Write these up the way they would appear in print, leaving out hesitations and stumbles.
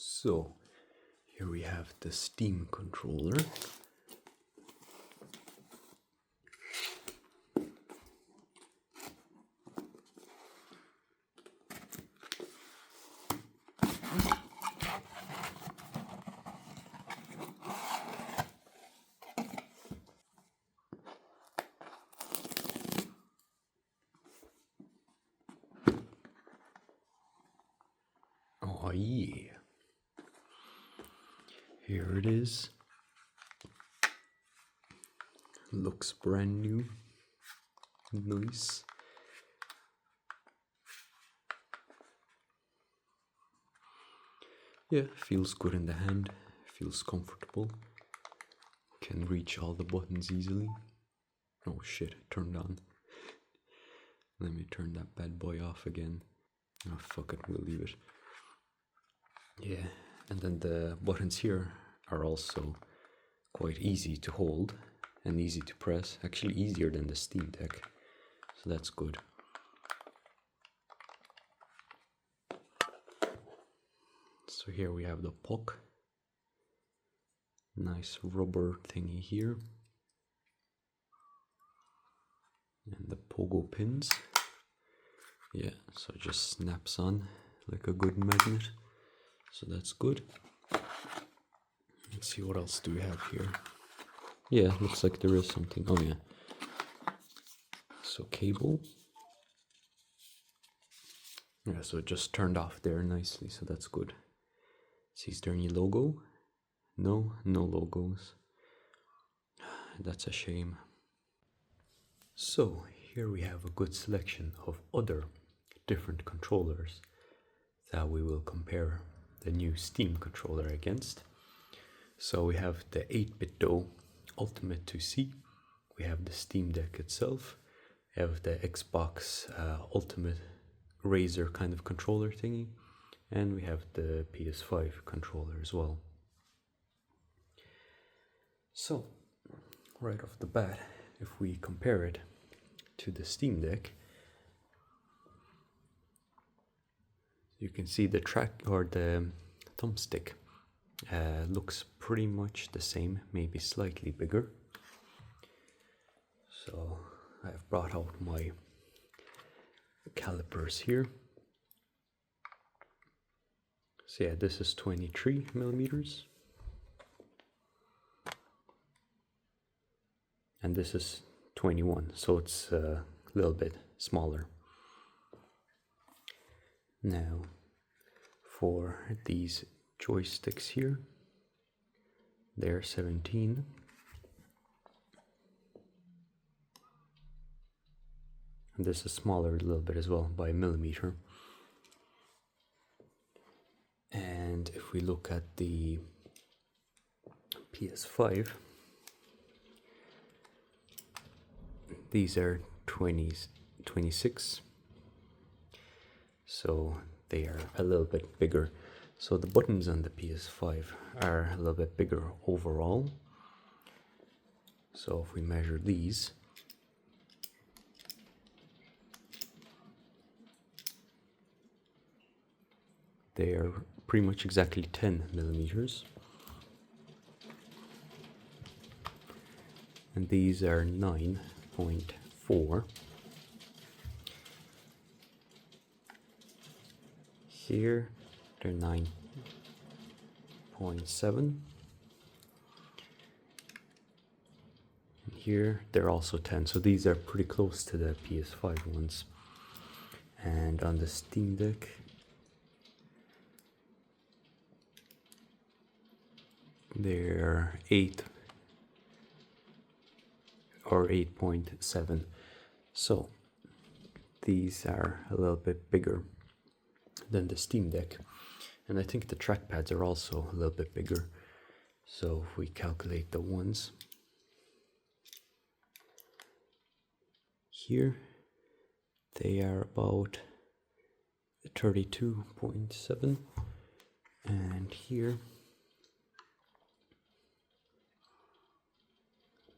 So here we have the Steam controller. Oh yeah. Here it is. Looks brand new. Nice. Yeah, feels good in the hand. Feels comfortable. Can reach all the buttons easily. Oh shit, it turned on. Let me turn that bad boy off again. Oh fuck it, we'll leave it. Yeah, and then the buttons here are also quite easy to hold and easy to press. Actually easier than the Steam Deck, so that's good. So here we have the puck. Nice rubber thingy here. And the pogo pins. Yeah, so it just snaps on like a good magnet. So that's good. Let's see, what else do we have here? Yeah, looks like there is something. Oh yeah. So cable. Yeah, so it just turned off there nicely, so that's good. See, is there any logo? No, no logos. That's a shame. So here we have a good selection of other different controllers that we will compare the new Steam controller against. So we have the 8bitdo Ultimate 2C, we have the Steam Deck itself, we have the Xbox Ultimate Razer kind of controller thingy, and we have the ps5 controller as well. So right off the bat, if we compare it to the Steam Deck, you can see the track or the thumbstick looks pretty much the same, maybe slightly bigger. So I've brought out my calipers here. So yeah, this is 23 millimeters. And this is 21, so it's a little bit smaller. Now, for these joysticks here, they're 17. And this is smaller a little bit as well, by a millimeter. And if we look at the PS5, these are 26, so they are a little bit bigger. So the buttons on the PS5 are a little bit bigger overall. So if we measure these, they are pretty much exactly 10 millimeters. And these are 9.4. Here they're 9.7. Here they're also 10, so these are pretty close to the PS5 ones. And on the Steam Deck, they're 8 or 8.7. So these are a little bit bigger than the Steam Deck, and I think the trackpads are also a little bit bigger. So if we calculate the ones here, they are about 32.7, and here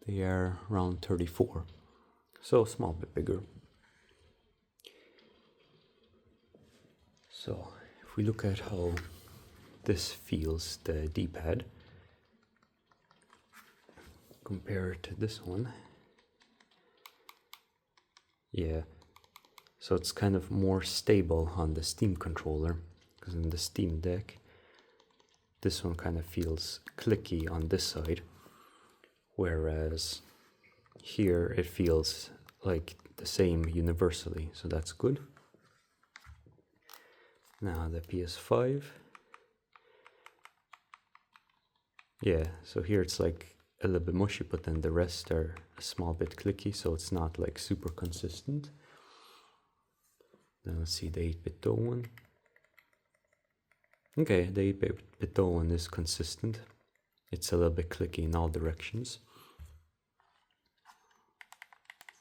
they are around 34, so a small bit bigger. So if we look at how this feels, the D-pad, compared to this one. Yeah, so it's kind of more stable on the Steam controller, because in the Steam Deck, this one kind of feels clicky on this side, whereas here it feels like the same universally, so that's good. Now the PS5. Yeah, so here it's like a little bit mushy, but then the rest are a small bit clicky, so it's not like super consistent. Then let's see the 8bitdo one. Okay, the 8bitdo one is consistent. It's a little bit clicky in all directions.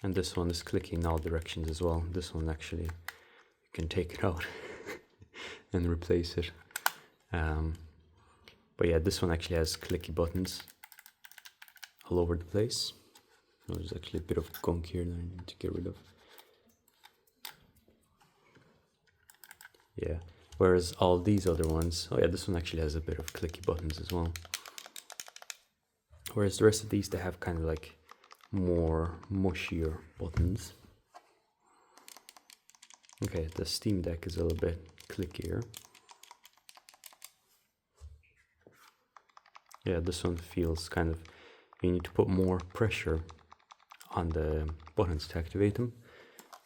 And this one is clicky in all directions as well. This one actually, you can take it out and replace it. But yeah, this one actually has clicky buttons all over the place. Oh, there's actually a bit of gunk here that I need to get rid of. Yeah, whereas all these other ones, oh yeah, this one actually has a bit of clicky buttons as well. Whereas the rest of these, they have kind of like more mushier buttons. Okay, the Steam Deck is a little bit clickier. Yeah, this one feels kind of, you need to put more pressure on the buttons to activate them,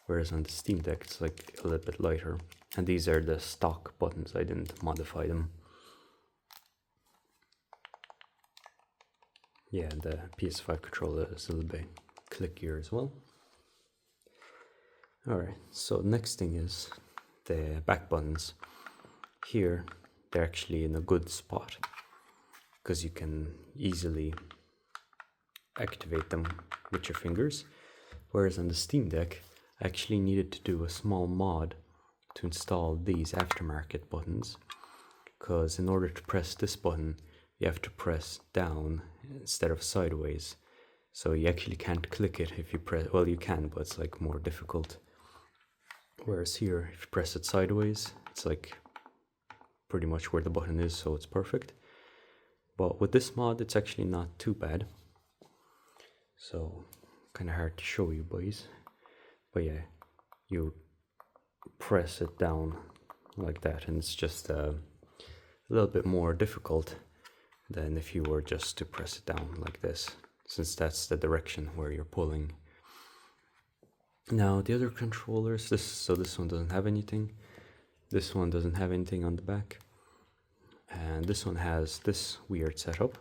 whereas on the Steam Deck it's like a little bit lighter. And these are the stock buttons, I didn't modify them. Yeah, the PS5 controller is a little bit clickier as well. Alright, so next thing is the back buttons. Here, they're actually in a good spot, because you can easily activate them with your fingers. Whereas on the Steam Deck, I actually needed to do a small mod to install these aftermarket buttons, because in order to press this button, you have to press down instead of sideways. So you actually can't click it if you press, well you can, but it's like more difficult. Whereas here, if you press it sideways, it's like pretty much where the button is, so it's perfect. But with this mod, it's actually not too bad. So, kind of hard to show you boys. But yeah, you press it down like that, and it's just a little bit more difficult than if you were just to press it down like this, since that's the direction where you're pulling. Now the other controllers, this one doesn't have anything, this one doesn't have anything on the back, and this one has this weird setup.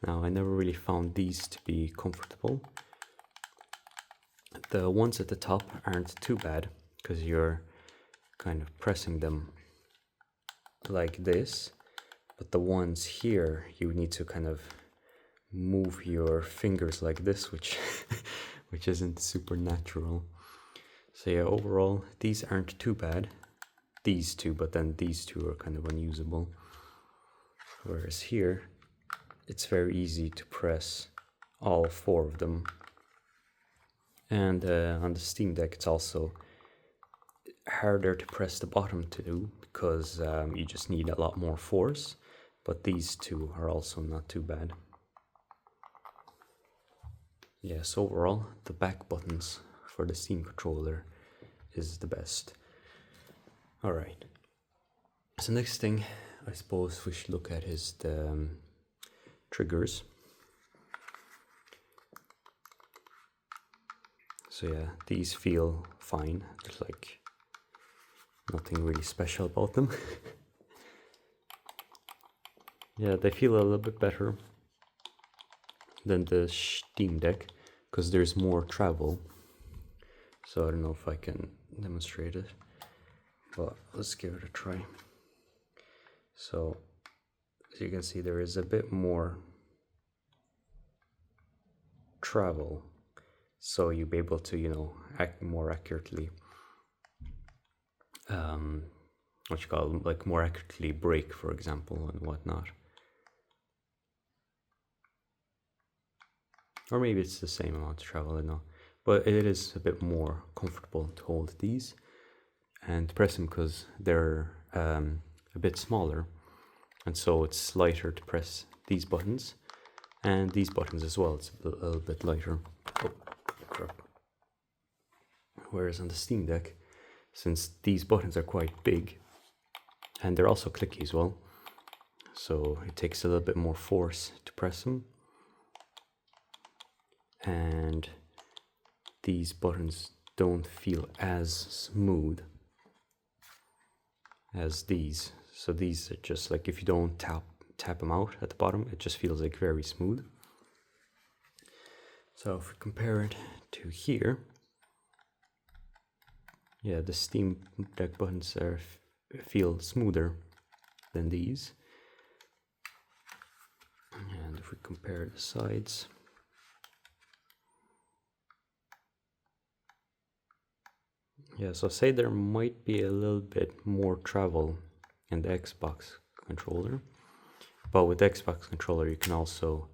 Now I never really found these to be comfortable. The ones at the top aren't too bad, because you're kind of pressing them like this, but the ones here you need to kind of move your fingers like this, which which isn't super natural. So yeah, overall these aren't too bad, these two, but then these two are kind of unusable. Whereas here it's very easy to press all four of them. And on the Steam Deck it's also harder to press the bottom two, because you just need a lot more force, but these two are also not too bad. Yes, overall the back buttons for the Steam controller is the best. Alright, so next thing I suppose we should look at is the triggers. So yeah, these feel fine, there's like nothing really special about them. Yeah, they feel a little bit better than the Steam Deck, because there's more travel. So I don't know if I can demonstrate it, but let's give it a try. So as you can see, there is a bit more travel, so you'll be able to, you know, act more accurately, what you call, like more accurately brake, for example, and whatnot. Or maybe it's the same amount of travel, I don't know. But it is a bit more comfortable to hold these and press them, because they're a a bit smaller, and so it's lighter to press these buttons, and these buttons as well, it's a little bit lighter. Oh, crap. Whereas on the Steam Deck, since these buttons are quite big, and they're also clicky as well, so it takes a little bit more force to press them, and these buttons don't feel as smooth as these. So these are just like, if you don't tap them out at the bottom, it just feels like very smooth. So if we compare it to here, yeah, the Steam Deck buttons feel smoother than these. And if we compare the sides, yeah, so say there might be a little bit more travel in the Xbox controller, but with the Xbox controller you can also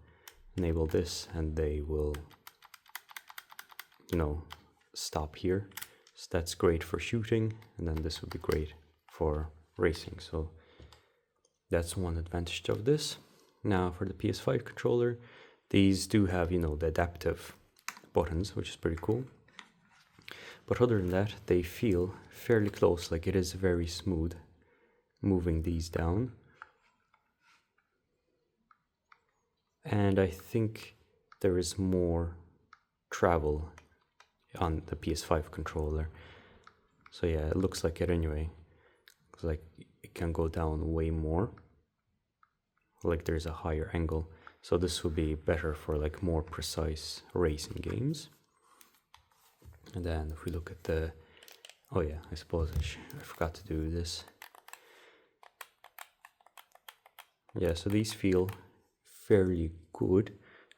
enable this and they will, you know, stop here. So that's great for shooting, and then this would be great for racing. So that's one advantage of this. Now for the PS5 controller, these do have, you know, the adaptive buttons, which is pretty cool. But other than that, they feel fairly close, like it is very smooth moving these down. And I think there is more travel on the PS5 controller. So yeah, it looks like it anyway. It's like it can go down way more. Like there's a higher angle. So this would be better for like more precise racing games. And then if we look at the, oh yeah, I suppose I forgot to do this. Yeah, so these feel fairly good.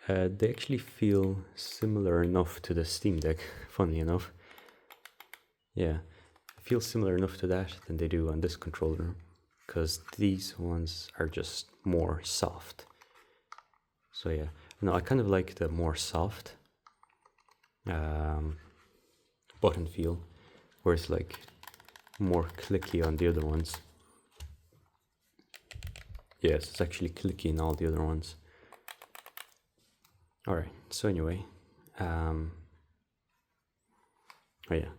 They actually feel similar enough to the Steam Deck, funnily enough. Yeah, it feels similar enough to that than they do on this controller, because these ones are just more soft. So yeah, no, I kind of like the more soft button feel, where it's like more clicky on the other ones. Yes, it's actually clicky in all the other ones. Alright, so anyway, oh yeah,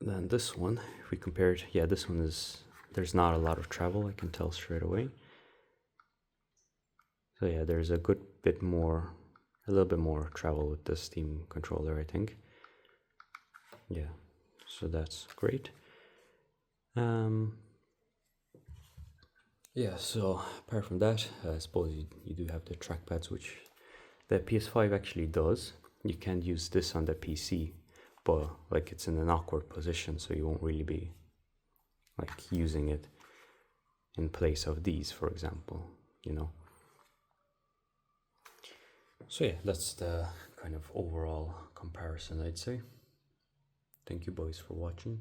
then this one, if we compare it, yeah, this one is, there's not a lot of travel, I can tell straight away. So yeah, there's a good bit more, a little bit more travel with the Steam controller, I think. Yeah, so that's great. Yeah, so apart from that, I suppose you do have the trackpads, which the PS5 actually does. You can't use this on the PC, but like it's in an awkward position, so you won't really be like using it in place of these, for example, you know. So yeah, that's the kind of overall comparison, I'd say. Thank you boys for watching.